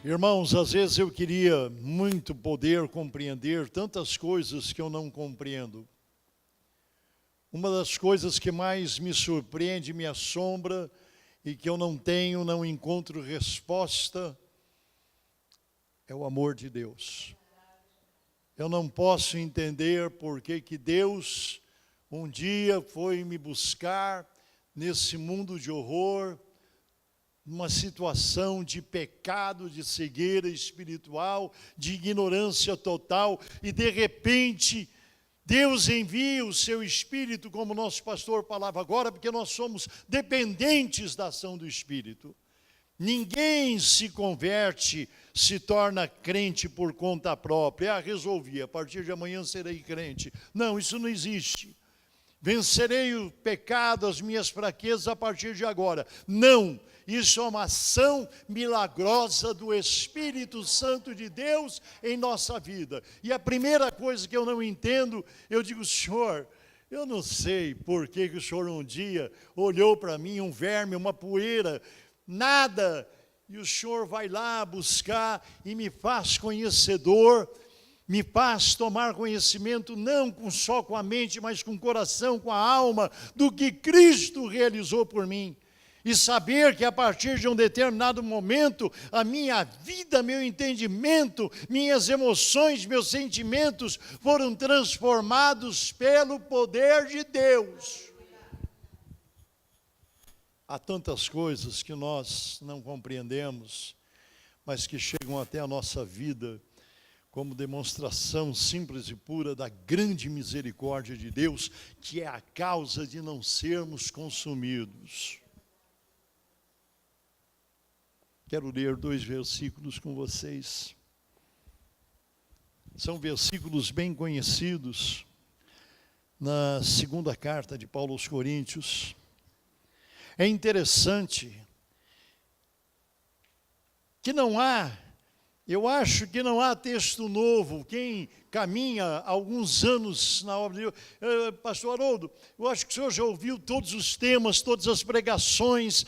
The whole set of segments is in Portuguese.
Irmãos, às vezes eu queria muito poder compreender tantas coisas que eu não compreendo. Uma das coisas que mais me surpreende, me assombra e que eu não encontro resposta, é o amor de Deus. Eu não posso entender por que Deus um dia foi me buscar nesse mundo de horror, numa situação de pecado, de cegueira espiritual, de ignorância total, e de repente Deus envia o seu Espírito, como nosso pastor falava agora, porque nós somos dependentes da ação do Espírito. Ninguém se converte, se torna crente por conta própria. Resolvi, a partir de amanhã serei crente. Não, isso não existe. Vencerei o pecado, as minhas fraquezas a partir de agora. Não, isso é uma ação milagrosa do Espírito Santo de Deus em nossa vida. E a primeira coisa que eu não entendo, eu digo, Senhor, eu não sei por que o Senhor um dia olhou para mim, um verme, uma poeira, nada, e o Senhor vai lá buscar e me faz conhecedor, me faz tomar conhecimento, não só com a mente, mas com o coração, com a alma, do que Cristo realizou por mim. E saber que a partir de um determinado momento, a minha vida, meu entendimento, minhas emoções, meus sentimentos foram transformados pelo poder de Deus. Há tantas coisas que nós não compreendemos, mas que chegam até a nossa vida como demonstração simples e pura da grande misericórdia de Deus, que é a causa de não sermos consumidos. Quero ler 2 versículos com vocês. São versículos bem conhecidos na segunda carta de Paulo aos Coríntios. É interessante que eu acho que não há texto novo. Quem caminha há alguns anos na obra de Deus, pastor Haroldo, eu acho que o senhor já ouviu todos os temas, todas as pregações,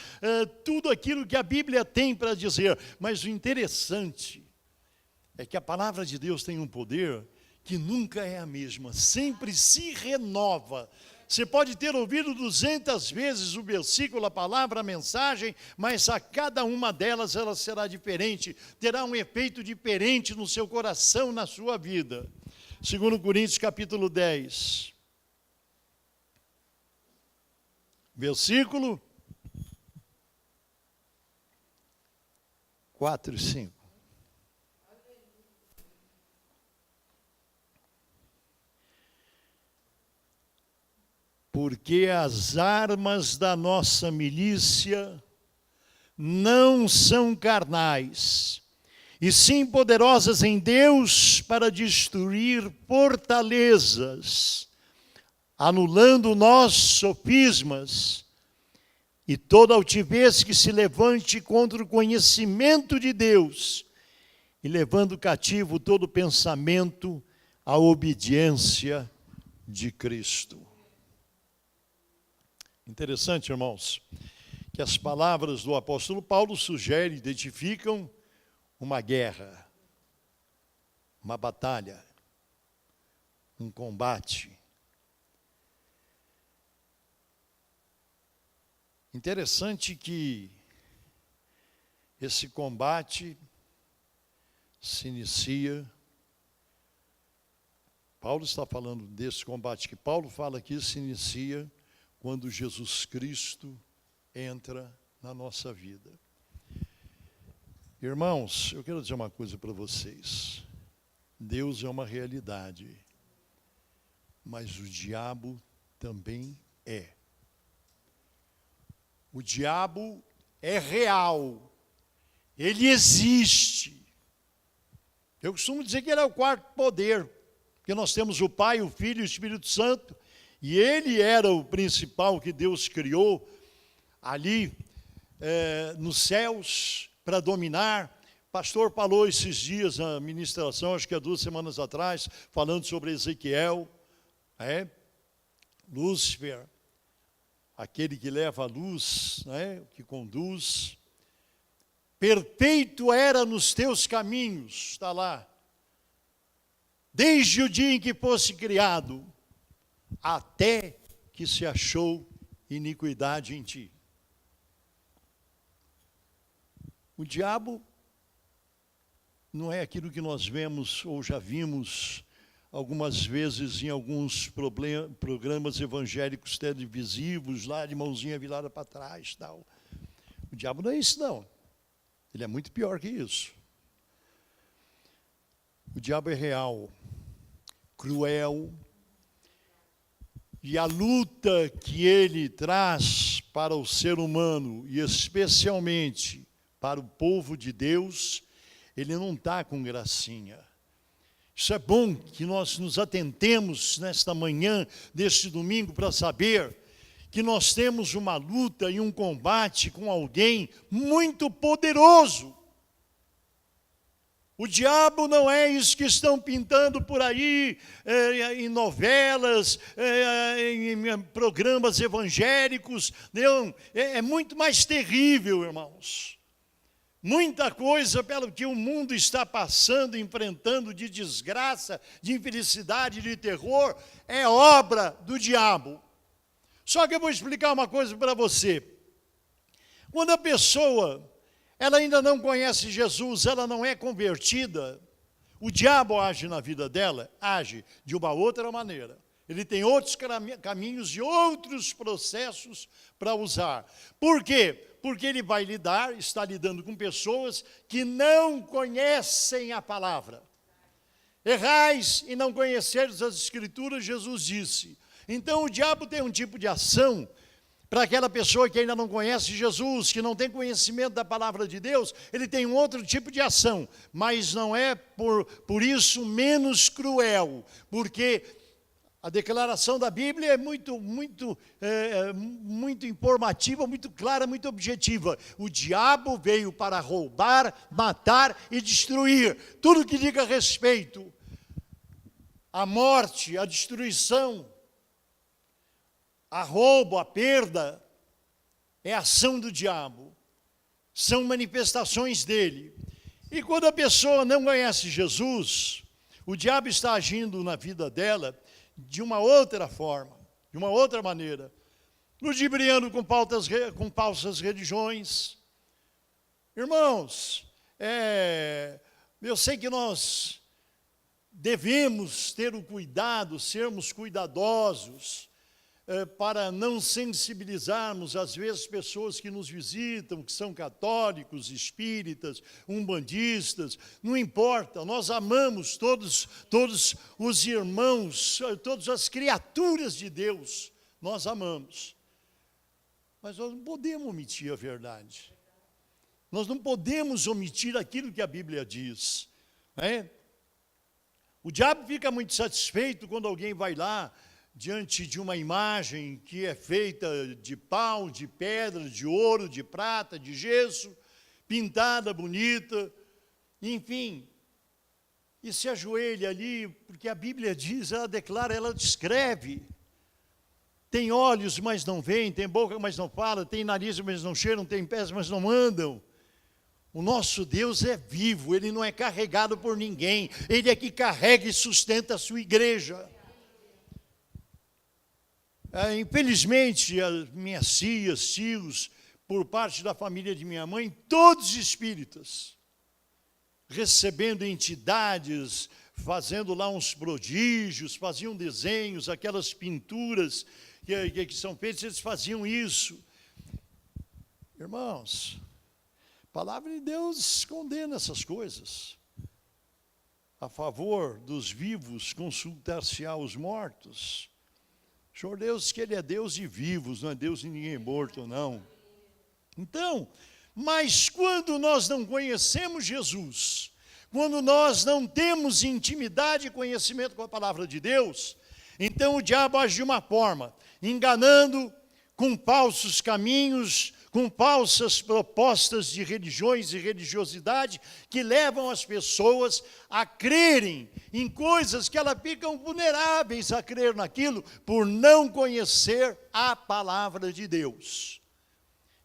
tudo aquilo que a Bíblia tem para dizer. Mas o interessante é que a palavra de Deus tem um poder que nunca é a mesma, sempre se renova. Você pode ter ouvido 200 vezes o versículo, a palavra, a mensagem, mas a cada uma delas ela será diferente, terá um efeito diferente no seu coração, na sua vida. 2 Coríntios capítulo 10, versículo 4 e 5. Porque as armas da nossa milícia não são carnais, e sim poderosas em Deus para destruir fortalezas, anulando nossos sofismas e toda altivez que se levante contra o conhecimento de Deus, e levando cativo todo pensamento à obediência de Cristo. Interessante, irmãos, que as palavras do apóstolo Paulo sugerem, identificam uma guerra, uma batalha, um combate. Interessante que esse combate se inicia. Paulo está falando desse combate que Paulo fala aqui, se inicia quando Jesus Cristo entra na nossa vida. Irmãos, eu quero dizer uma coisa para vocês. Deus é uma realidade, mas o diabo também é. O diabo é real, ele existe. Eu costumo dizer que ele é o quarto poder, porque nós temos o Pai, o Filho e o Espírito Santo, e ele era o principal que Deus criou ali nos céus para dominar. O pastor falou esses dias na ministração, acho que há 2 semanas atrás, falando sobre Ezequiel, Lúcifer, aquele que leva a luz, que conduz. Perfeito era nos teus caminhos, está lá, desde o dia em que fosse criado, até que se achou iniquidade em ti. O diabo não é aquilo que nós vemos ou já vimos algumas vezes em alguns programas evangélicos televisivos, lá de mãozinha virada para trás, tal. O diabo não é isso, não. Ele é muito pior que isso. O diabo é real, cruel, e a luta que ele traz para o ser humano, e especialmente para o povo de Deus, ele não está com gracinha. Isso é bom que nós nos atentemos nesta manhã, deste domingo, para saber que nós temos uma luta e um combate com alguém muito poderoso. O diabo não é isso que estão pintando por aí, em novelas, em programas evangélicos. Não, é muito mais terrível, irmãos. Muita coisa pelo que o mundo está passando, enfrentando de desgraça, de infelicidade, de terror, é obra do diabo. Só que eu vou explicar uma coisa para você. Quando a pessoa, ela ainda não conhece Jesus, ela não é convertida, o diabo age na vida dela, age de uma outra maneira. Ele tem outros caminhos e outros processos para usar. Por quê? Porque ele vai está lidando com pessoas que não conhecem a palavra. Errais e não conheceres as Escrituras, Jesus disse. Então o diabo tem um tipo de ação para aquela pessoa que ainda não conhece Jesus, que não tem conhecimento da palavra de Deus, ele tem um outro tipo de ação, mas não é por isso menos cruel, porque a declaração da Bíblia é muito informativa, muito clara, muito objetiva. O diabo veio para roubar, matar e destruir. Tudo que diga respeito à morte, à destruição, a roubo, a perda, é ação do diabo. São manifestações dele. E quando a pessoa não conhece Jesus, o diabo está agindo na vida dela de uma outra forma, de uma outra maneira. Ludibriando com falsas religiões. Irmãos, eu sei que nós devemos ter o cuidado, sermos cuidadosos, para não sensibilizarmos, às vezes, pessoas que nos visitam, que são católicos, espíritas, umbandistas, não importa, nós amamos todos os irmãos, todas as criaturas de Deus, nós amamos. Mas nós não podemos omitir a verdade. Nós não podemos omitir aquilo que a Bíblia diz. O diabo fica muito satisfeito quando alguém vai lá, diante de uma imagem que é feita de pau, de pedra, de ouro, de prata, de gesso, pintada, bonita, enfim, e se ajoelha ali, porque a Bíblia diz, ela declara, ela descreve. Tem olhos, mas não veem, tem boca, mas não fala, tem nariz, mas não cheiram, tem pés, mas não andam. O nosso Deus é vivo, Ele não é carregado por ninguém, Ele é que carrega e sustenta a sua igreja. Infelizmente, as minhas tias, tios, por parte da família de minha mãe, todos espíritas, recebendo entidades, fazendo lá uns prodígios, faziam desenhos, aquelas pinturas que são feitas, eles faziam isso. Irmãos, a palavra de Deus condena essas coisas. a favor dos vivos, consultar-se-á os mortos. O Senhor Deus, que Ele é Deus de vivos, não é Deus de ninguém morto, não. Então, mas quando nós não conhecemos Jesus, quando nós não temos intimidade e conhecimento com a palavra de Deus, então o diabo age de uma forma, enganando com falsos caminhos, com falsas propostas de religiões e religiosidade, que levam as pessoas a crerem em coisas que elas ficam vulneráveis a crer naquilo, por não conhecer a palavra de Deus.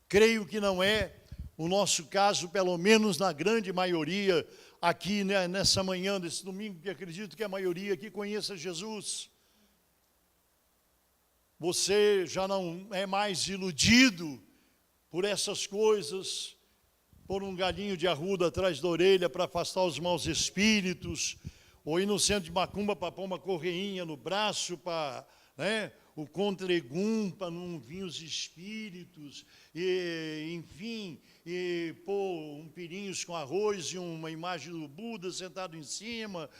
Creio que não é o nosso caso, pelo menos na grande maioria, aqui, né, nessa manhã, nesse domingo, que acredito que a maioria aqui conheça Jesus. Você já não é mais iludido por essas coisas, por um galinho de arruda atrás da orelha para afastar os maus espíritos, ou ir no centro de macumba para pôr uma correinha no braço, para, né, o contregum para não vir os espíritos, e, enfim, e pôr um pirinhos com arroz e uma imagem do Buda sentado em cima,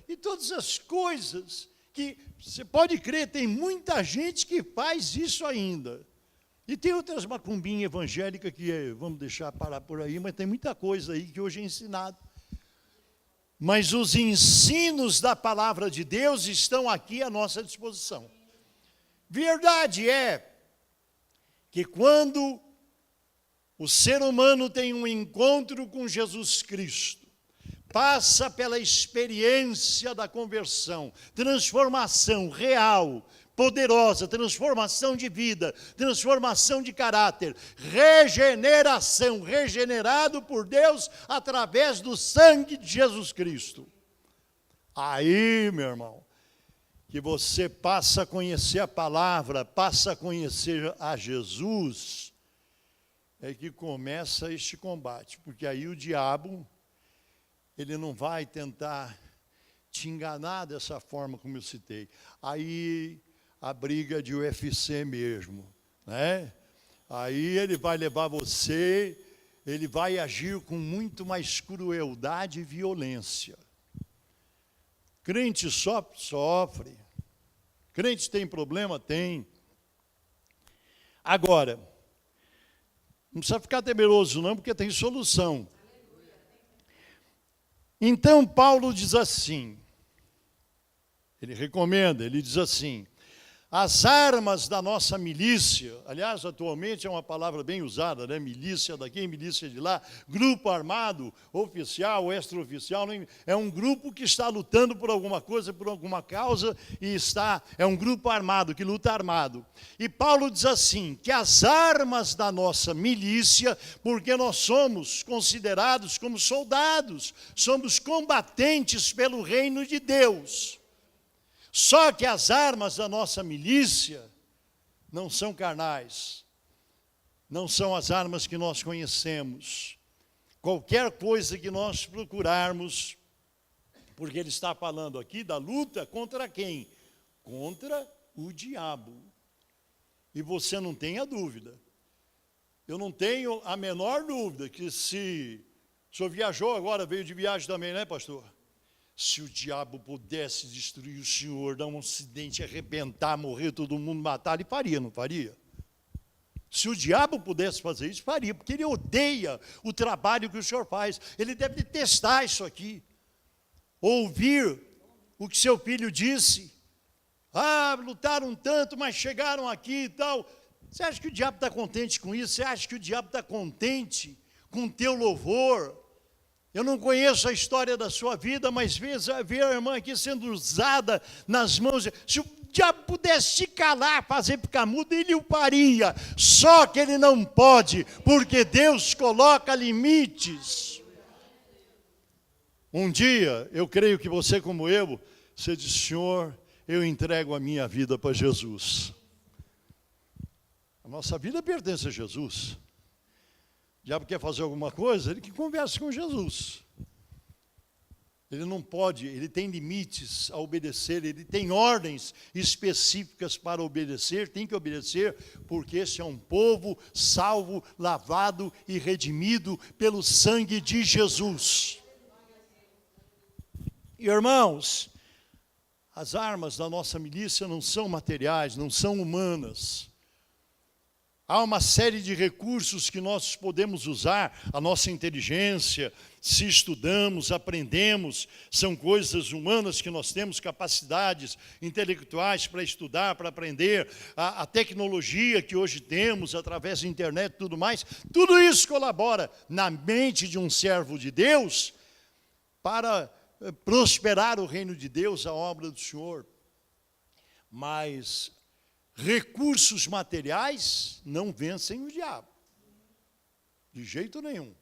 e todas as coisas que você pode crer, tem muita gente que faz isso ainda. E tem outras macumbinhas evangélicas que vamos deixar parar por aí, mas tem muita coisa aí que hoje é ensinado. Mas os ensinos da palavra de Deus estão aqui à nossa disposição. Verdade é que quando o ser humano tem um encontro com Jesus Cristo, passa pela experiência da conversão, transformação real, poderosa, transformação de vida, transformação de caráter, regeneração, regenerado por Deus através do sangue de Jesus Cristo. Aí, meu irmão, que você passa a conhecer a palavra, passa a conhecer a Jesus, é que começa este combate, porque aí o diabo, ele não vai tentar te enganar dessa forma como eu citei. Aí a briga de UFC mesmo, né? Aí ele vai levar você, ele vai agir com muito mais crueldade e violência. Crente sofre. Crente tem problema? Tem. Agora, não precisa ficar temeroso não, porque tem solução. Então Paulo diz assim, ele recomenda, ele diz assim, as armas da nossa milícia, aliás, atualmente é uma palavra bem usada, né? Milícia daqui, milícia de lá, grupo armado, oficial, extraoficial, é um grupo que está lutando por alguma coisa, por alguma causa, e é um grupo armado, que luta armado. E Paulo diz assim, que as armas da nossa milícia, porque nós somos considerados como soldados, somos combatentes pelo reino de Deus. Só que as armas da nossa milícia não são carnais, não são as armas que nós conhecemos. Qualquer coisa que nós procurarmos, porque ele está falando aqui da luta contra quem? Contra o diabo. E você não tenha dúvida. Eu não tenho a menor dúvida que se o senhor viajou agora, veio de viagem também, né, pastor? Se o diabo pudesse destruir o senhor, dar um acidente, arrebentar, morrer, todo mundo matar, ele faria, não faria? Se o diabo pudesse fazer isso, faria, porque ele odeia o trabalho que o senhor faz. Ele deve testar isso aqui. Ouvir o que seu filho disse. Ah, lutaram tanto, mas chegaram aqui e tal. Você acha que o diabo está contente com isso? Você acha que o diabo está contente com o teu louvor? Eu não conheço a história da sua vida, mas ver a irmã aqui sendo usada nas mãos. Se o diabo pudesse te calar, fazer ficar mudo, ele o faria. Só que ele não pode, porque Deus coloca limites. Um dia, eu creio que você como eu, você diz, Senhor, eu entrego a minha vida para Jesus. A nossa vida pertence a Jesus. O diabo quer fazer alguma coisa, ele que converse com Jesus. Ele não pode, ele tem limites a obedecer, ele tem ordens específicas para obedecer, tem que obedecer, porque esse é um povo salvo, lavado e redimido pelo sangue de Jesus. Irmãos, as armas da nossa milícia não são materiais, não são humanas. Há uma série de recursos que nós podemos usar, a nossa inteligência, se estudamos, aprendemos, são coisas humanas que nós temos, capacidades intelectuais para estudar, para aprender, a tecnologia que hoje temos, através da internet e tudo mais, tudo isso colabora na mente de um servo de Deus para prosperar o reino de Deus, a obra do Senhor. Mas recursos materiais não vencem o diabo, de jeito nenhum.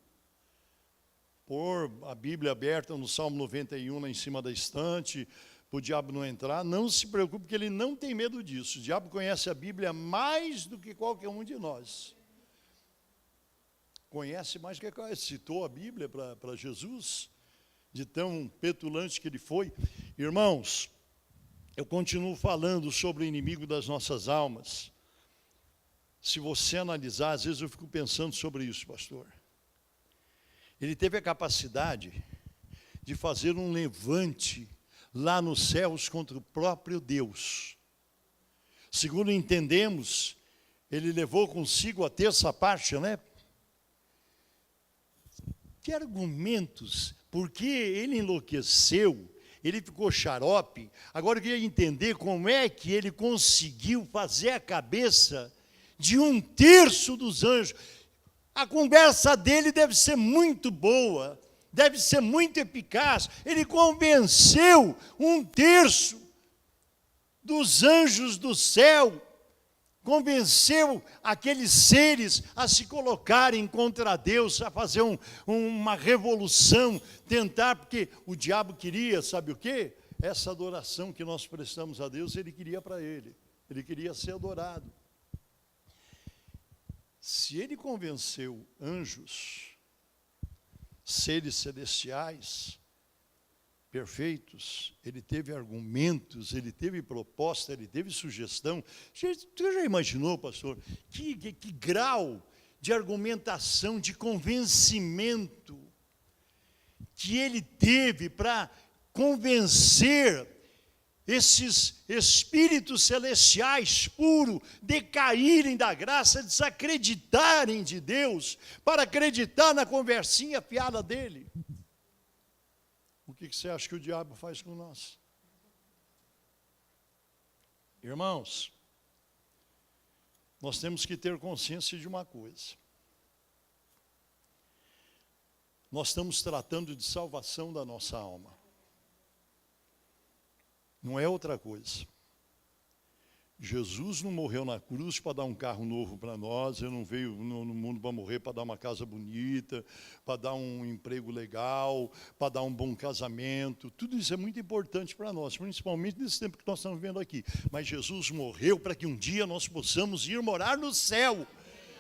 Pôr a Bíblia aberta no Salmo 91 lá em cima da estante, para o diabo não entrar, não se preocupe, porque ele não tem medo disso. O diabo conhece a Bíblia mais do que qualquer um de nós. Conhece mais do que conhece. Citou a Bíblia para Jesus, de tão petulante que ele foi. Irmãos, eu continuo falando sobre o inimigo das nossas almas. Se você analisar, às vezes eu fico pensando sobre isso, pastor. Ele teve a capacidade de fazer um levante lá nos céus contra o próprio Deus. Segundo entendemos, ele levou consigo a terça parte, né? Que argumentos, porque ele enlouqueceu, ele ficou xarope. Agora eu queria entender como é que ele conseguiu fazer a cabeça de 1/3 dos anjos. A conversa dele deve ser muito boa, deve ser muito eficaz. Ele convenceu 1/3 dos anjos do céu, convenceu aqueles seres a se colocarem contra Deus, a fazer uma revolução, tentar, porque o diabo queria, sabe o quê? Essa adoração que nós prestamos a Deus, ele queria para ele queria ser adorado. Se ele convenceu anjos, seres celestiais, perfeitos, ele teve argumentos, ele teve proposta, ele teve sugestão. Você já imaginou, pastor, que grau de argumentação, de convencimento que ele teve para convencer esses espíritos celestiais puros decaírem da graça, desacreditarem de Deus, para acreditar na conversinha fiada dele? O que você acha que o diabo faz com nós? Irmãos, nós temos que ter consciência de uma coisa. Nós estamos tratando de salvação da nossa alma. Não é outra coisa. Jesus não morreu na cruz para dar um carro novo para nós, ele não veio no mundo para morrer para dar uma casa bonita, para dar um emprego legal, para dar um bom casamento. Tudo isso é muito importante para nós, principalmente nesse tempo que nós estamos vivendo aqui. Mas Jesus morreu para que um dia nós possamos ir morar no céu.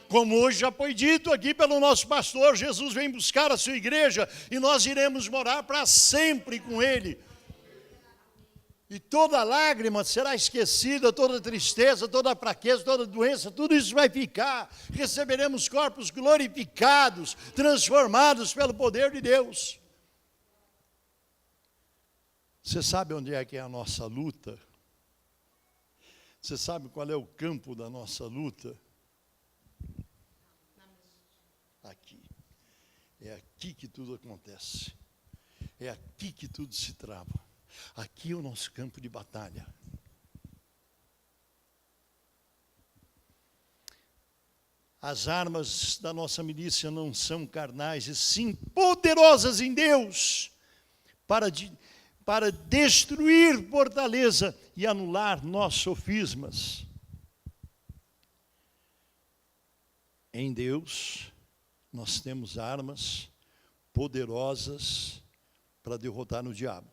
Como hoje já foi dito aqui pelo nosso pastor, Jesus vem buscar a sua igreja e nós iremos morar para sempre com ele. E toda lágrima será esquecida, toda tristeza, toda fraqueza, toda doença, tudo isso vai ficar. Receberemos corpos glorificados, transformados pelo poder de Deus. Você sabe onde é que é a nossa luta? Você sabe qual é o campo da nossa luta? Aqui. É aqui que tudo acontece. É aqui que tudo se trava. Aqui é o nosso campo de batalha. As armas da nossa milícia não são carnais, e sim poderosas em Deus, para destruir fortaleza e anular nossos sofismas. Em Deus, nós temos armas poderosas para derrotar o diabo.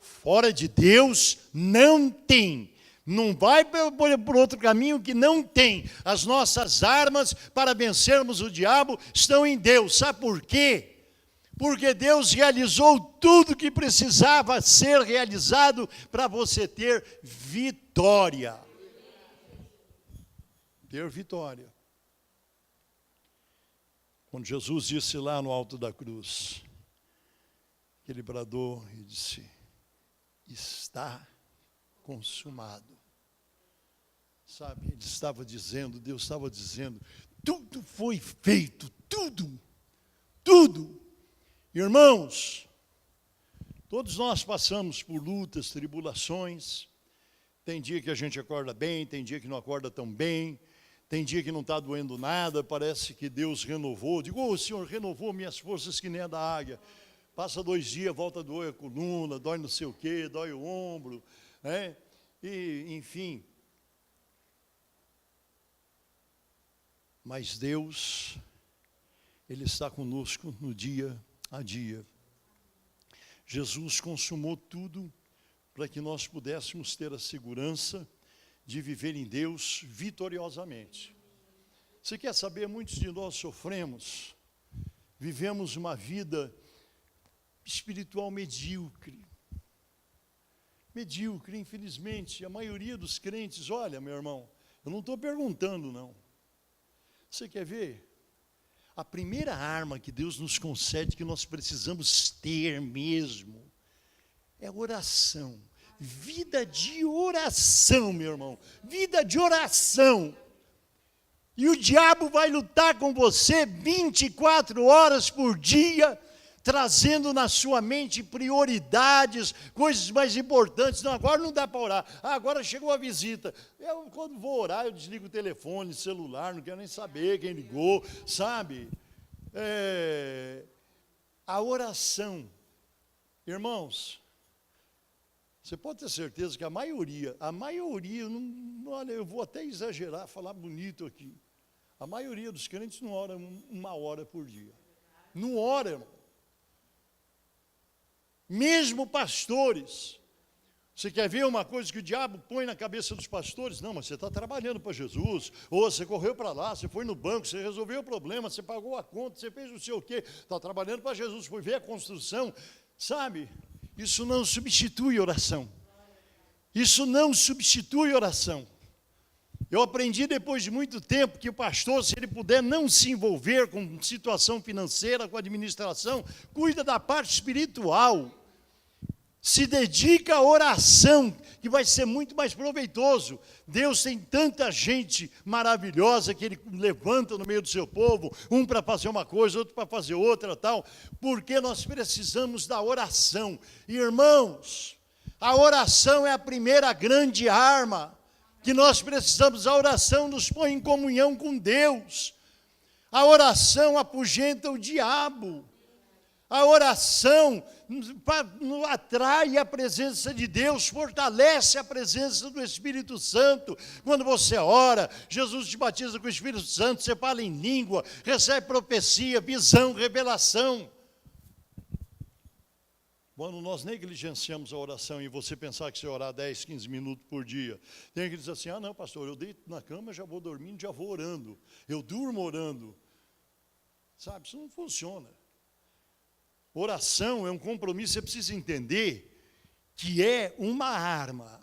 Fora de Deus, não tem. Não vai por outro caminho que não tem. As nossas armas para vencermos o diabo estão em Deus. Sabe por quê? Porque Deus realizou tudo que precisava ser realizado para você ter vitória. Ter vitória. Quando Jesus disse lá no alto da cruz, Ele bradou e disse: está consumado. Sabe, ele estava dizendo, Deus estava dizendo, tudo foi feito, tudo. Irmãos, todos nós passamos por lutas, tribulações. Tem dia que a gente acorda bem, tem dia que não acorda tão bem, tem dia que não está doendo nada, parece que Deus renovou. Digo, o Senhor renovou minhas forças que nem a da águia. Passa 2 dias, volta a doer a coluna, dói não sei o quê, dói o ombro, né? E, enfim. Mas Deus, Ele está conosco no dia a dia. Jesus consumou tudo para que nós pudéssemos ter a segurança de viver em Deus vitoriosamente. Você quer saber, muitos de nós sofremos, vivemos uma vida espiritual medíocre, infelizmente. A maioria dos crentes, olha, meu irmão, eu não estou perguntando, não. Você quer ver? A primeira arma que Deus nos concede, que nós precisamos ter mesmo, é oração. Vida de oração, meu irmão. Vida de oração. E o diabo vai lutar com você 24 horas por dia, trazendo na sua mente prioridades, coisas mais importantes. Não, agora não dá para orar. Agora chegou a visita. Eu, quando vou orar, eu desligo o telefone, celular, não quero nem saber quem ligou, sabe? A oração. Irmãos, você pode ter certeza que a maioria, olha, eu vou até exagerar, falar bonito aqui. A maioria dos crentes não ora 1 hora por dia. Não ora, irmão. Mesmo pastores. Você quer ver uma coisa que o diabo põe na cabeça dos pastores? Não, mas você está trabalhando para Jesus. Ou você correu para lá, você foi no banco, você resolveu o problema, você pagou a conta, você fez não sei o quê. Está trabalhando para Jesus, foi ver a construção. Sabe, isso não substitui oração. Isso não substitui oração. Eu aprendi depois de muito tempo que o pastor, se ele puder não se envolver com situação financeira, com administração, cuida da parte espiritual. Se dedica à oração, que vai ser muito mais proveitoso. Deus tem tanta gente maravilhosa que Ele levanta no meio do seu povo, um para fazer uma coisa, outro para fazer outra, tal, porque nós precisamos da oração. Irmãos, a oração é a primeira grande arma que nós precisamos. A oração nos põe em comunhão com Deus. A oração apugenta o diabo. A oração atrai a presença de Deus, fortalece a presença do Espírito Santo. Quando você ora, Jesus te batiza com o Espírito Santo, você fala em língua, recebe profecia, visão, revelação. Quando nós negligenciamos a oração e você pensar que você orar 10, 15 minutos por dia, tem que dizer assim, não, pastor, eu deito na cama, já vou dormindo, já vou orando. Eu durmo orando. Sabe, isso não funciona. Oração é um compromisso, você precisa entender que é uma arma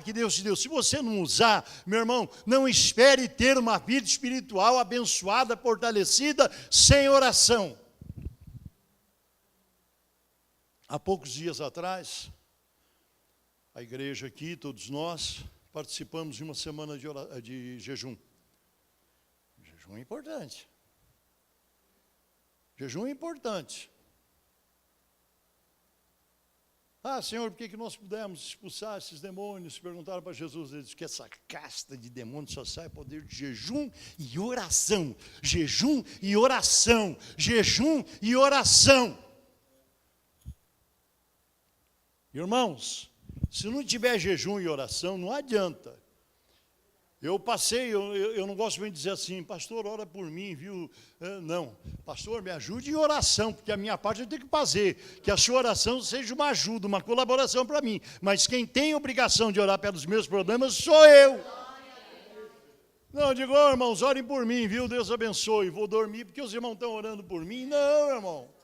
que Deus te deu. Se você não usar, meu irmão, não espere ter uma vida espiritual abençoada, fortalecida, sem oração. Há poucos dias atrás, a igreja aqui, todos nós, participamos de uma semana de jejum. Jejum é importante. Jejum é importante. Senhor, por que nós pudemos expulsar esses demônios? Perguntaram para Jesus, ele disse que essa casta de demônios só sai poder de jejum e oração. Jejum e oração. Jejum e oração. Irmãos, se não tiver jejum e oração, não adianta. Eu não gosto muito de dizer assim, pastor, ora por mim, viu? Não, pastor, me ajude em oração, porque a minha parte eu tenho que fazer, que a sua oração seja uma ajuda, uma colaboração para mim. Mas quem tem obrigação de orar pelos meus problemas sou eu. Não, eu digo, irmãos, orem por mim, viu? Deus abençoe, vou dormir porque os irmãos estão orando por mim. Não, irmão.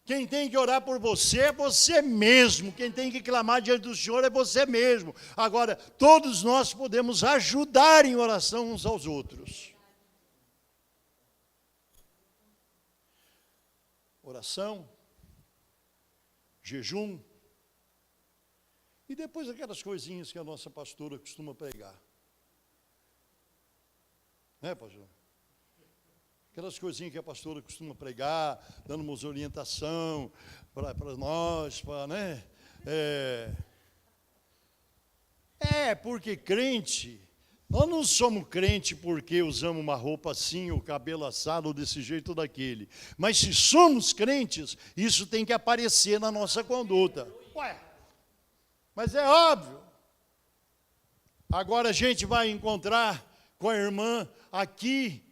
Quem tem que orar por você é você mesmo. Quem tem que clamar diante do Senhor é você mesmo. Agora, todos nós podemos ajudar em oração uns aos outros. Oração jejum, e depois aquelas coisinhas que a nossa pastora costuma pregar. Né, pastor? Aquelas coisinhas que a pastora costuma pregar, dando uma orientação para nós, né? Porque crente, nós não somos crente porque usamos uma roupa assim, o cabelo assado, ou desse jeito ou daquele. Mas se somos crentes, isso tem que aparecer na nossa conduta. Ué, mas é óbvio. Agora a gente vai encontrar com a irmã aqui,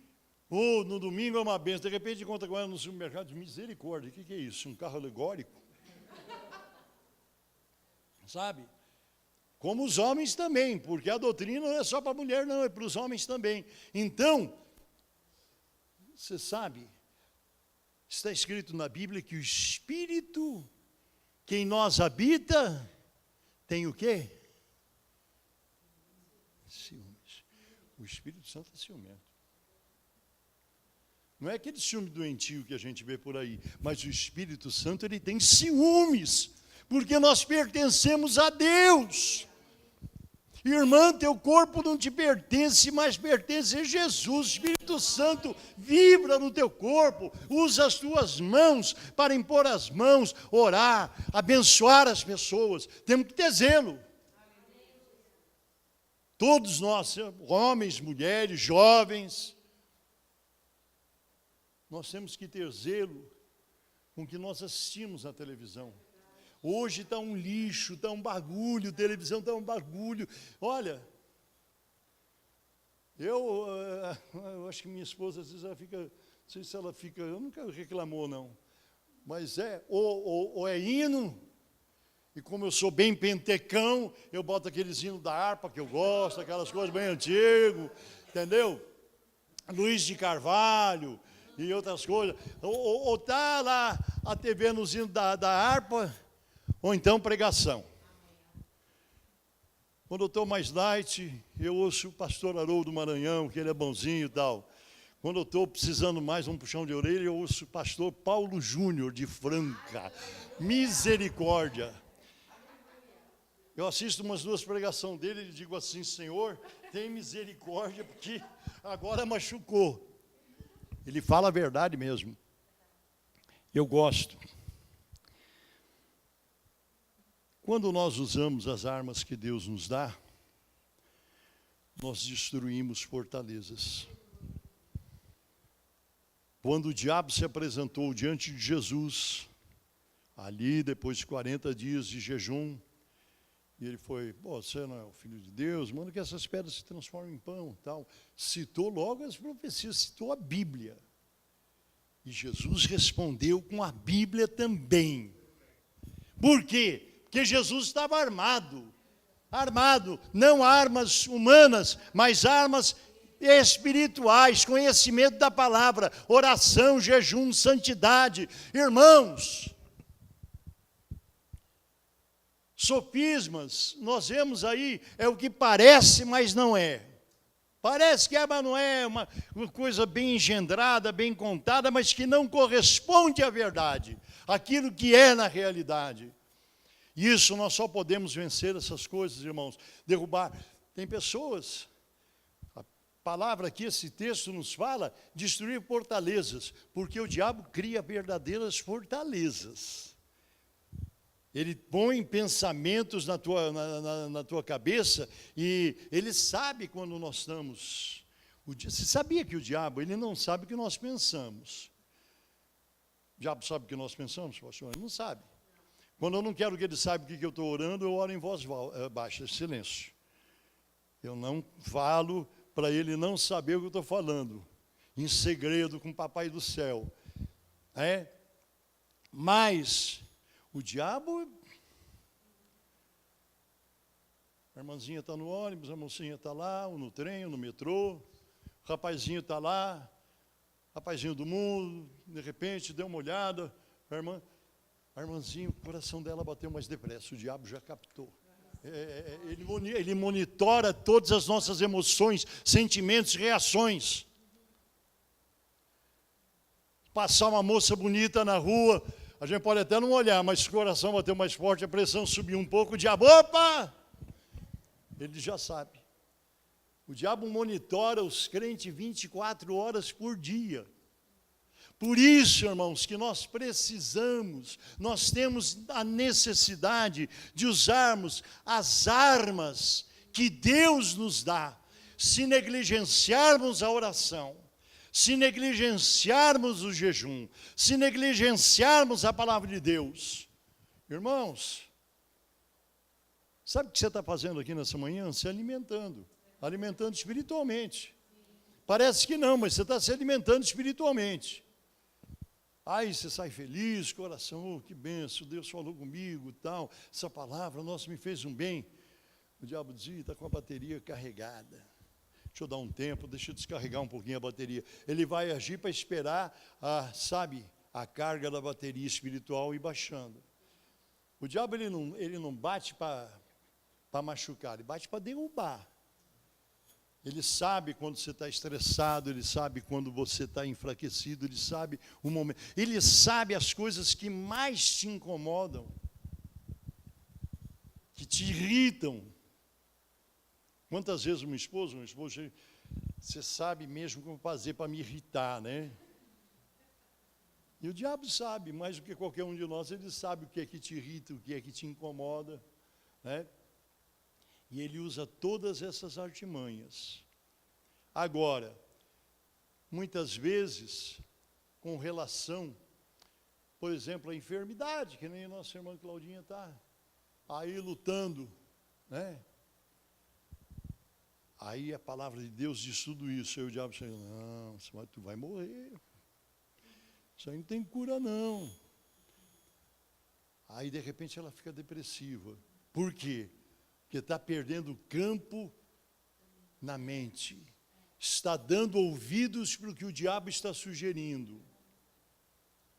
ou no domingo é uma benção, de repente encontra com ela no supermercado, misericórdia, o que é isso? Um carro alegórico? Sabe? Como os homens também, porque a doutrina não é só para a mulher, não, é para os homens também. Então, você sabe, está escrito na Bíblia que o Espírito que em nós habita tem o quê? Ciúmes. O Espírito Santo é ciumento. Não é aquele ciúme doentio que a gente vê por aí, mas o Espírito Santo, ele tem ciúmes, porque nós pertencemos a Deus. Irmã, teu corpo não te pertence, mas pertence a Jesus. O Espírito Santo vibra no teu corpo, usa as tuas mãos para impor as mãos, orar, abençoar as pessoas. Temos que ter zelo. Todos nós, homens, mulheres, jovens, nós temos que ter zelo com o que nós assistimos na televisão. Hoje está um lixo, está um bagulho, televisão está um bagulho. Olha, eu acho que minha esposa, às vezes, ela fica, não sei se ela fica, eu nunca reclamou, não. Mas ou é hino, e como eu sou bem pentecão, eu boto aqueles hinos da harpa que eu gosto, aquelas coisas bem antigas, entendeu? Luiz de Carvalho e outras coisas. Ou está lá a TV nos hinos da harpa, ou então pregação. Quando eu estou mais light, eu ouço o pastor Haroldo Maranhão, que ele é bonzinho e tal. Quando eu estou precisando mais um puxão de orelha, eu ouço o pastor Paulo Júnior, de Franca. Misericórdia. Eu assisto umas 2 pregações dele e digo assim, Senhor, tem misericórdia, porque agora machucou. Ele fala a verdade mesmo. Eu gosto. Quando nós usamos as armas que Deus nos dá, nós destruímos fortalezas. Quando o diabo se apresentou diante de Jesus, ali depois de 40 dias de jejum, e ele foi, você não é o Filho de Deus, manda que essas pedras se transformem em pão, tal. Citou logo as profecias, citou a Bíblia. E Jesus respondeu com a Bíblia também. Por quê? Porque Jesus estava armado, não armas humanas, mas armas espirituais, conhecimento da palavra, oração, jejum, santidade. Irmãos, sofismas, nós vemos aí, é o que parece, mas não é. Parece que mas não é uma coisa bem engendrada, bem contada, mas que não corresponde à verdade, aquilo que é na realidade. Isso nós só podemos vencer essas coisas, irmãos, derrubar. Tem pessoas, a palavra aqui, esse texto nos fala, destruir fortalezas, porque o diabo cria verdadeiras fortalezas. Ele põe pensamentos na tua cabeça e ele sabe quando nós estamos. Você sabia que o diabo, ele não sabe o que nós pensamos? O diabo sabe o que nós pensamos, pastor? Ele não sabe. Quando eu não quero que ele saiba o que eu estou orando, eu oro em voz baixa, silêncio. Eu não falo para ele não saber o que eu estou falando, em segredo com o papai do céu. Mas o diabo, a irmãzinha está no ônibus, a mocinha está lá, ou no trem, ou no metrô, o rapazinho está lá, rapazinho do mundo, de repente deu uma olhada, a irmãzinha, o coração dela bateu mais depressa, o diabo já captou. Ele monitora todas as nossas emoções, sentimentos, reações. Passar uma moça bonita na rua, A gente pode até não olhar, mas se o coração bater mais forte, a pressão subir um pouco, o diabo, opa! Ele já sabe. O diabo monitora os crentes 24 horas por dia. Por isso, irmãos, que nós precisamos, nós temos a necessidade de usarmos as armas que Deus nos dá. Se negligenciarmos a oração, se negligenciarmos o jejum, se negligenciarmos a palavra de Deus, irmãos, sabe o que você está fazendo aqui nessa manhã? Se alimentando espiritualmente. Parece que não, mas você está se alimentando espiritualmente. Aí você sai feliz, coração, oh, que benção, Deus falou comigo, tal, essa palavra, nossa, me fez um bem. O diabo dizia, está com a bateria carregada. Deixa eu dar um tempo, deixa eu descarregar um pouquinho a bateria. Ele vai agir para esperar, a carga da bateria espiritual ir baixando. O diabo, ele não bate para machucar, ele bate para derrubar. Ele sabe quando você está estressado, ele sabe quando você está enfraquecido, ele sabe o momento. Ele sabe as coisas que mais te incomodam, que te irritam. Quantas vezes um esposo, você sabe mesmo como fazer para me irritar, né? E o diabo sabe, mais do que qualquer um de nós, ele sabe o que é que te irrita, o que é que te incomoda, né? E ele usa todas essas artimanhas. Agora, muitas vezes, com relação, por exemplo, à enfermidade, que nem a nossa irmã Claudinha está aí lutando, né? Aí a palavra de Deus diz tudo isso, aí o diabo diz, não, tu vai morrer. Isso aí não tem cura, não. Aí, de repente, ela fica depressiva. Por quê? Porque está perdendo campo na mente. Está dando ouvidos para o que o diabo está sugerindo.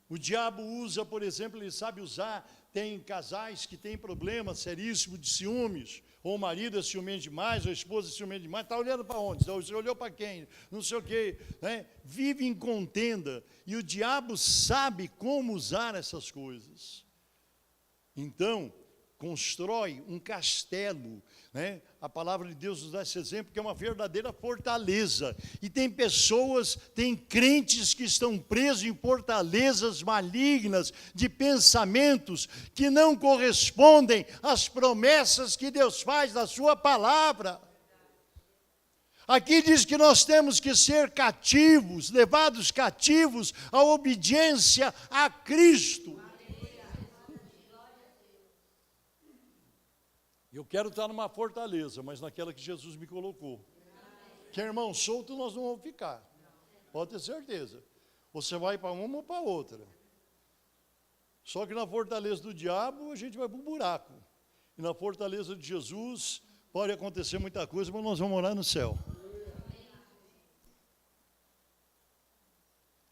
O diabo usa, por exemplo, ele sabe usar, tem casais que têm problema seríssimo de ciúmes, ou o marido é ciumento demais, ou a esposa é ciumenta demais, está olhando para onde? Você olhou para quem? Não sei o quê, né? Vive em contenda, e o diabo sabe como usar essas coisas. Então, constrói um castelo, né? A palavra de Deus nos dá esse exemplo, que é uma verdadeira fortaleza. E tem pessoas, tem crentes que estão presos em fortalezas malignas de pensamentos que não correspondem às promessas que Deus faz na sua palavra. Aqui diz que nós temos que ser cativos, levados cativos à obediência a Cristo. Eu quero estar numa fortaleza, mas naquela que Jesus me colocou. Que irmão solto nós não vamos ficar. Pode ter certeza. Você vai para uma ou para outra. Só que na fortaleza do diabo a gente vai para o buraco. E na fortaleza de Jesus pode acontecer muita coisa, mas nós vamos morar no céu.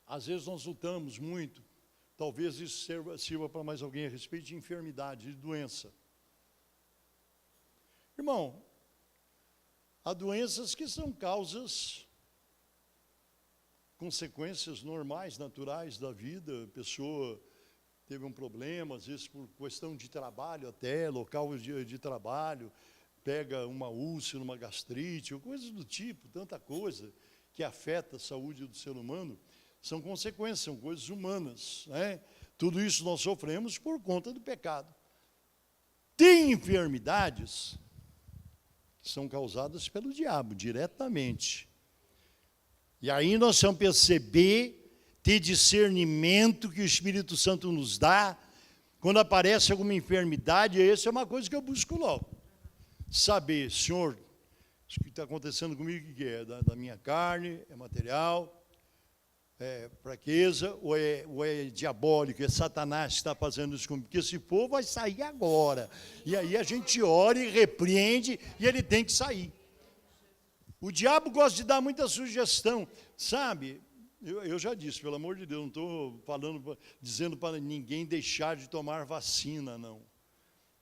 Às vezes nós lutamos muito. Talvez isso sirva para mais alguém a respeito de enfermidade, de doença. Irmão, há doenças que são causas, consequências normais, naturais da vida. A pessoa teve um problema, às vezes por questão de trabalho até, local de trabalho, pega uma úlcera, uma gastrite, ou coisas do tipo, tanta coisa que afeta a saúde do ser humano, são consequências, são coisas humanas, né? Tudo isso nós sofremos por conta do pecado. Tem enfermidades são causadas pelo diabo, diretamente. E aí nós vamos perceber, ter discernimento que o Espírito Santo nos dá, quando aparece alguma enfermidade, essa é uma coisa que eu busco logo. Saber, Senhor, isso que está acontecendo comigo, o que é? Da minha carne, é material, é fraqueza, ou é diabólico, é Satanás que está fazendo isso comigo, porque se for, vai sair agora. E aí a gente ora e repreende, e ele tem que sair. O diabo gosta de dar muita sugestão, sabe? Eu já disse, pelo amor de Deus, não estou dizendo para ninguém deixar de tomar vacina, não.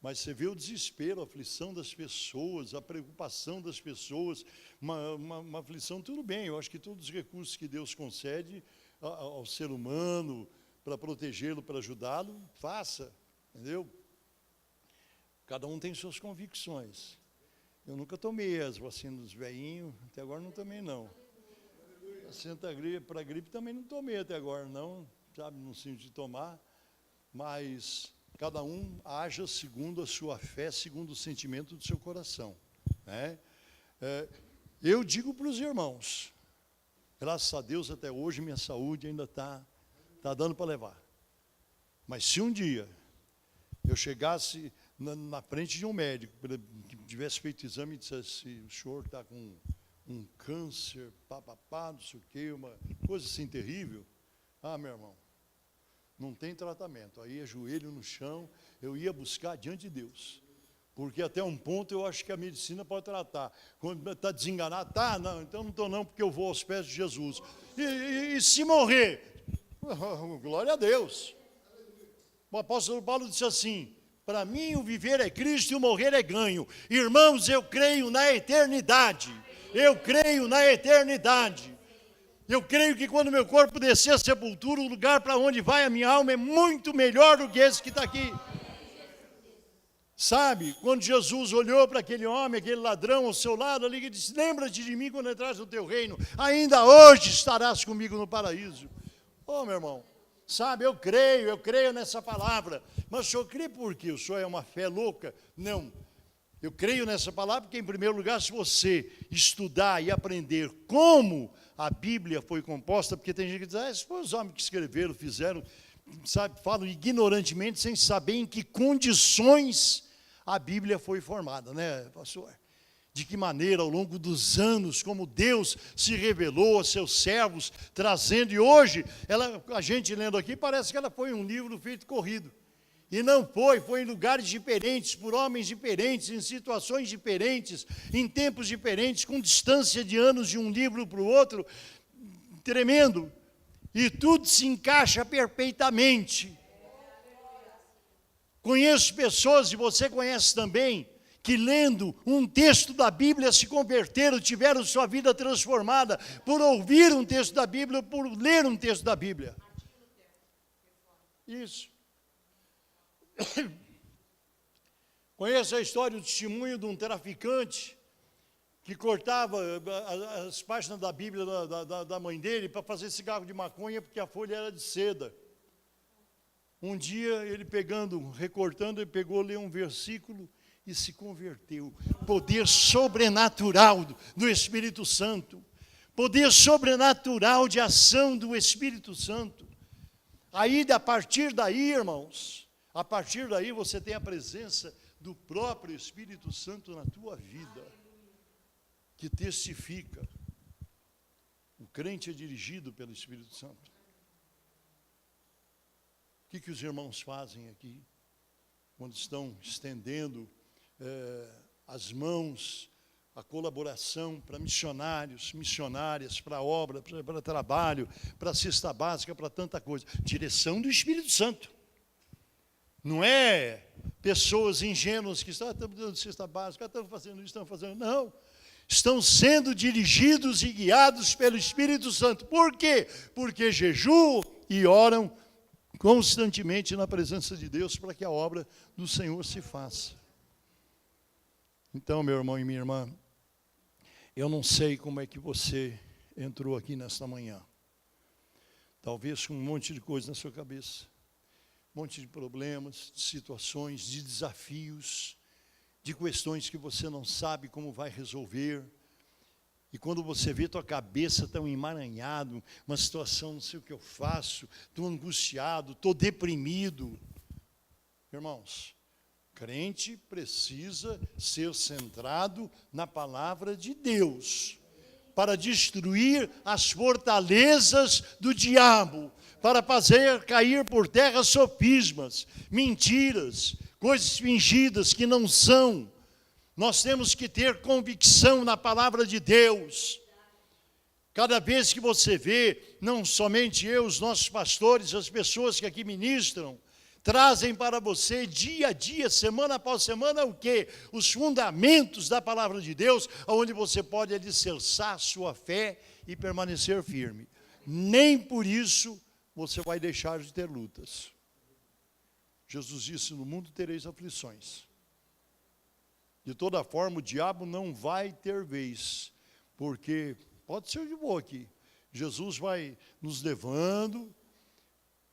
Mas você vê o desespero, a aflição das pessoas, a preocupação das pessoas, uma aflição, tudo bem, eu acho que todos os recursos que Deus concede ao ser humano, para protegê-lo, para ajudá-lo, faça, entendeu? Cada um tem suas convicções. Eu nunca tomei as vacinas dos velhinhos, até agora não tomei, não. Vacina para gripe também não tomei até agora, não, sabe, não sinto de tomar, mas cada um haja segundo a sua fé, segundo o sentimento do seu coração, né? Eu digo para os irmãos, graças a Deus até hoje minha saúde ainda está dando para levar. Mas se um dia eu chegasse na frente de um médico, que tivesse feito exame e dissesse, o senhor está com um câncer, papapá, não sei o quê, uma coisa assim terrível, meu irmão, não tem tratamento. Aí é joelho no chão, eu ia buscar diante de Deus. Porque até um ponto eu acho que a medicina pode tratar. Quando está desenganado, não, então não estou não, porque eu vou aos pés de Jesus. E se morrer? Glória a Deus. O apóstolo Paulo disse assim, para mim o viver é Cristo e o morrer é ganho. Irmãos, eu creio na eternidade. Eu creio na eternidade. Eu creio que quando meu corpo descer à sepultura, o lugar para onde vai a minha alma é muito melhor do que esse que está aqui. Sabe, quando Jesus olhou para aquele homem, aquele ladrão ao seu lado ali, ele disse, lembra-te de mim quando entrares no teu reino, ainda hoje estarás comigo no paraíso. Meu irmão, sabe, eu creio nessa palavra, mas o senhor crê por quê? O senhor é uma fé louca? Não, eu creio nessa palavra porque, em primeiro lugar, se você estudar e aprender como a Bíblia foi composta, porque tem gente que diz, esses foram os homens que escreveram, fizeram, sabe, falam ignorantemente, sem saber em que condições a Bíblia foi formada, né, pastor? De que maneira, ao longo dos anos, como Deus se revelou a seus servos, trazendo, e hoje, a gente lendo aqui, parece que ela foi um livro feito corrido. E não foi em lugares diferentes, por homens diferentes, em situações diferentes, em tempos diferentes, com distância de anos de um livro para o outro, tremendo. E tudo se encaixa perfeitamente. Conheço pessoas, e você conhece também, que lendo um texto da Bíblia se converteram, tiveram sua vida transformada por ouvir um texto da Bíblia, por ler um texto da Bíblia. Isso. Conheço a história, o testemunho de um traficante que cortava as páginas da Bíblia da mãe dele para fazer cigarro de maconha, porque a folha era de seda. Um dia, ele recortando, ele pegou, leu um versículo e se converteu. Poder sobrenatural do Espírito Santo. Poder sobrenatural de ação do Espírito Santo. Aí, a partir daí, irmãos, a partir daí você tem a presença do próprio Espírito Santo na tua vida, que testifica. O crente é dirigido pelo Espírito Santo. O que os irmãos fazem aqui, quando estão estendendo as mãos, a colaboração para missionários, missionárias, para obra, para trabalho, para cesta básica, para tanta coisa? Direção do Espírito Santo. Não é pessoas ingênuas que estão dando cesta básica, estão fazendo isso, estão fazendo... Não. Estão sendo dirigidos e guiados pelo Espírito Santo. Por quê? Porque jejuam e oram constantemente na presença de Deus para que a obra do Senhor se faça. Então, meu irmão e minha irmã, eu não sei como é que você entrou aqui nesta manhã. Talvez com um monte de coisa na sua cabeça. Um monte de problemas, de situações, de desafios, de questões que você não sabe como vai resolver. E quando você vê tua cabeça tão emaranhado, uma situação, não sei o que eu faço, estou angustiado, estou deprimido. Irmãos, crente precisa ser centrado na palavra de Deus, para destruir as fortalezas do diabo, para fazer cair por terra sofismas, mentiras, coisas fingidas que não são. Nós temos que ter convicção na palavra de Deus. Cada vez que você vê, não somente eu, os nossos pastores, as pessoas que aqui ministram, trazem para você dia a dia, semana após semana, o quê? Os fundamentos da palavra de Deus, onde você pode alicerçar sua fé e permanecer firme. Nem por isso você vai deixar de ter lutas. Jesus disse, no mundo tereis aflições. De toda forma, o diabo não vai ter vez, porque pode ser de boa aqui. Jesus vai nos levando,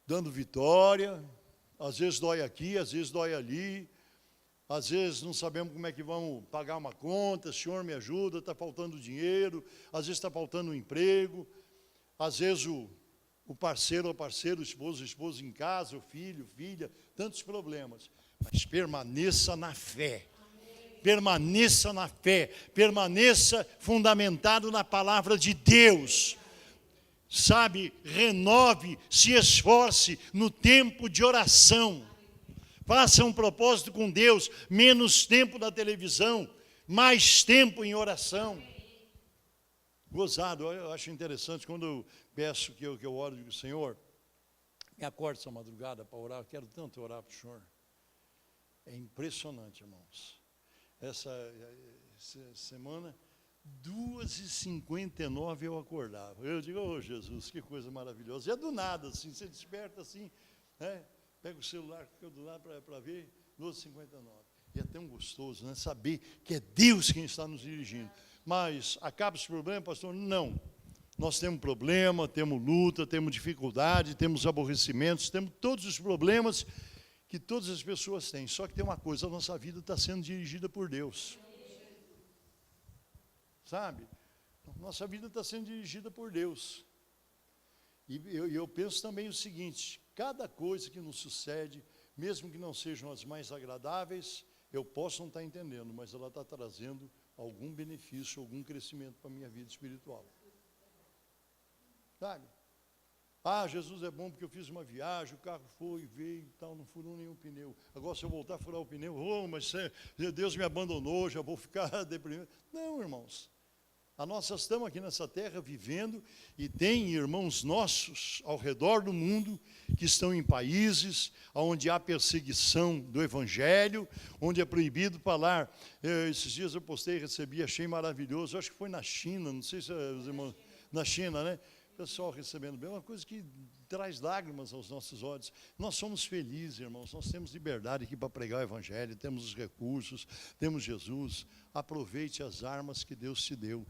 dando vitória, às vezes dói aqui, às vezes dói ali, às vezes não sabemos como é que vamos pagar uma conta, Senhor me ajuda, está faltando dinheiro, às vezes está faltando um emprego, às vezes o parceiro ou parceiro, o esposo em casa, o filho, filha, tantos problemas. Mas permaneça na fé. Permaneça na fé, permaneça fundamentado na palavra de Deus. Sabe, renove, se esforce no tempo de oração. Faça um propósito com Deus, menos tempo na televisão, mais tempo em oração. Gozado, eu acho interessante, quando eu peço que eu oro, digo, Senhor, me acorde essa madrugada para orar, eu quero tanto orar para o Senhor. É impressionante, irmãos. Essa semana, 2h59 eu acordava. Eu digo, oh Jesus, que coisa maravilhosa. E é do nada, assim, você desperta assim, né? Pega o celular, fica do lado para ver, 2h59. E é tão gostoso, né? Saber que é Deus quem está nos dirigindo. Mas acaba esse problema, pastor? Não. Nós temos problema, temos luta, temos dificuldade, temos aborrecimentos, temos todos os problemas que todas as pessoas têm. Só que tem uma coisa, a nossa vida está sendo dirigida por Deus. Sabe? Nossa vida está sendo dirigida por Deus. E eu penso também o seguinte, cada coisa que nos sucede, mesmo que não sejam as mais agradáveis, eu posso não estar entendendo, mas ela está trazendo algum benefício, algum crescimento para a minha vida espiritual. Sabe? Ah, Jesus é bom porque eu fiz uma viagem, o carro foi, veio e tal, não furou nenhum pneu. Agora se eu voltar a furar o pneu, mas Deus me abandonou, já vou ficar deprimido. Não, irmãos. Nós estamos aqui nessa terra vivendo e tem irmãos nossos ao redor do mundo que estão em países onde há perseguição do Evangelho, onde é proibido falar. Esses dias eu postei, recebi, achei maravilhoso, acho que foi na China, não sei se os irmãos, na China, né? O pessoal recebendo bem, uma coisa que traz lágrimas aos nossos olhos. Nós somos felizes, irmãos, nós temos liberdade aqui para pregar o Evangelho, temos os recursos, temos Jesus. Aproveite as armas que Deus te deu.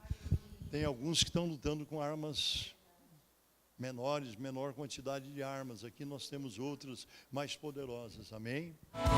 Tem alguns que estão lutando com armas menores, menor quantidade de armas. Aqui nós temos outras mais poderosas, amém? Olha,